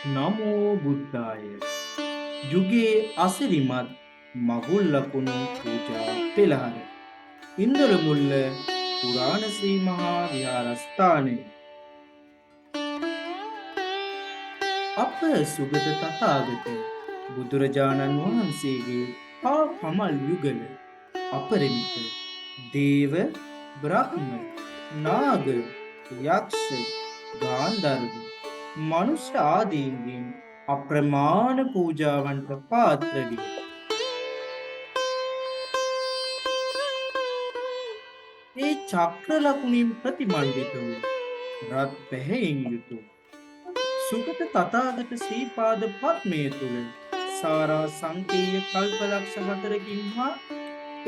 නමෝ බුද්ධාය. යුගයේ අසිරිමත් මගුල් ලකුණු පූජා පෙළහර. ඉන්දලමුල්ල පුරාණ ශ්‍රී මහා විහාරස්ථානයේ අප සුගත තථාගත බුදුරජාණන් වහන්සේගේ පා කමල් යුගල අපරිමිත දේව බ්‍රහ්ම නාග යක්ෂ ගාන්ධර්ව මනුෂ්‍ය ආදීන්ගෙන් අප්‍රමාණ පූජාවන්ට පාත්‍ර විය. ඒ චක්‍ර ලකුණින් ප්‍රතිමන්විත වූ රත් පැහැයෙන් යුතු සුගත තථාගත ශ්‍රී පාද පද්මය තුල සාරා සංකේය කල්පලක්ෂ 4කින් හා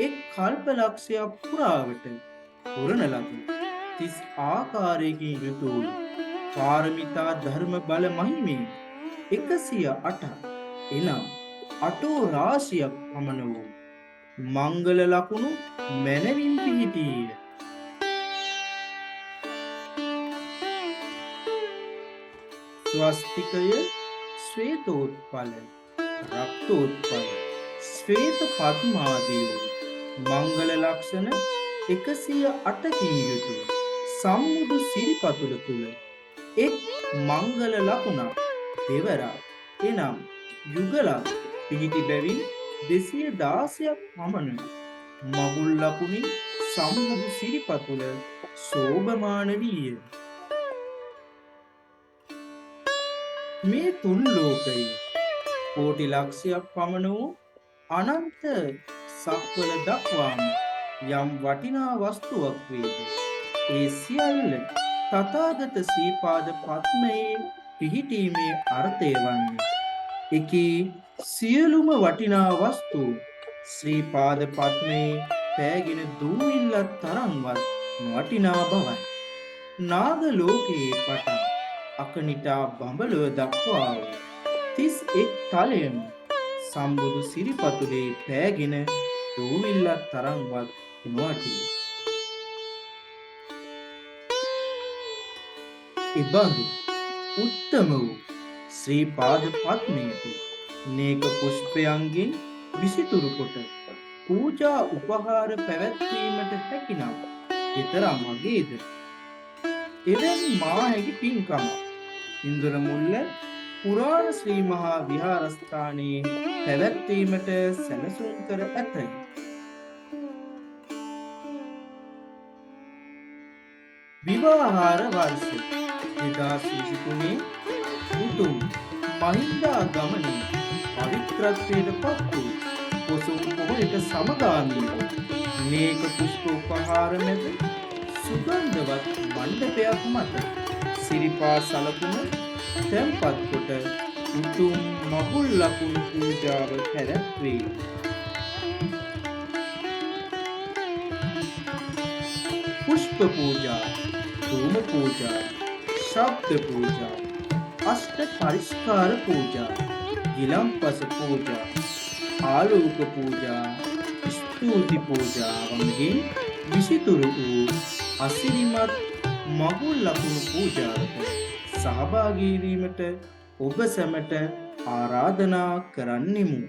එක් කල්පලක්ෂයක් පුරාවට පුරන ලද 30 ආකාරයකින් යුතු පාරමිතා ධර්ම බල මහිමේ 108 එනම් අටෝ රාශියක් පමණ වූ මංගල ලකුණු මැනවින් පිහිටියේය. ස්වස්තිකය ශ්වේතෝත්පල රක්තෝත්පල ශ්වේත පද්මාදී වූ මංගල ලක්ෂණ 108කින් යුතු සම්මුදු සිරිපතුල තුල එක් මංගල ලකුණක් දෙවරක් එනම් යුගලක් පිහිටි බැවින් 216ක් පමණ මගුල් ලකුණින් සම්මුදු සිරිපතුල සෝභමාන විය. මේ තුන් ලෝකයේ කෝටි ලක්ෂයක් පමණ වූ අනන්ත සක්වල දක්වාම යම් වටිනා වස්තුවක් වේද ඒ සියල්ල තථාගත ශ්‍රී පාද පද්මයේ පිහිටීමේ අර්ථය වන්නේ එකී සියලුම වටිනා වස්තු ශ්‍රී පාද පද්මයේ පෑගෙන දූවිල්ලක් තරම්වත් වටිනා බවයි. නාග ලෝකයේ පටන් අකනිටා බඹලව දක්වා 31 තලයම සම්බුදු සිරිපතුලේ පෑගෙන දූවිල්ලක් තරම්වත් නොවටී. ඉබඳු උත්තම වූ ශ්‍රී පාද පද්මයේ නේක පුෂ්පයන්ගෙන් විසිතුරු කොට පූජා උපහාර පැවැත්වීමට හැකිනම් ඊතරම් අගේද එවැනි මාහැකි පින්කම ඉන්ද්‍රමුල්ල පුරාණ ශ්‍රී මහා විහාරස්ථානයේ පැවැත්වීමට සැලසුම් කර ඇතයි. විවාහාර වර්ෂ 2023 උතුම් මහින්දාගමනයේ පවිත්‍රත්වයට පත් වූ පොසොන් පොහොයට සමගාමීව නේක පුෂ්ප උපහාර මැද සුගන්ධවත් මණ්ඩපයක් මත සිරිපා සලකුණ තැන්පත් කොට උතුම් මගුල් ලකුණු පූජාව පැවැත්වේ. පුෂ්ප පූජා, ධූම පූජා, ශබ්ද පූජා, අෂ්ට පරිස්කාර පූජා, ගිලම්පස පූජා, ආලෝක පූජා, ස්තුති පූජාවන්ගෙන් විසිතුරු වූ අසිරිමත් මගුල් ලකුණු පූජාවට සහභාගී වීමට ඔබ සැමට ආරාධනා කරන්නෙමු.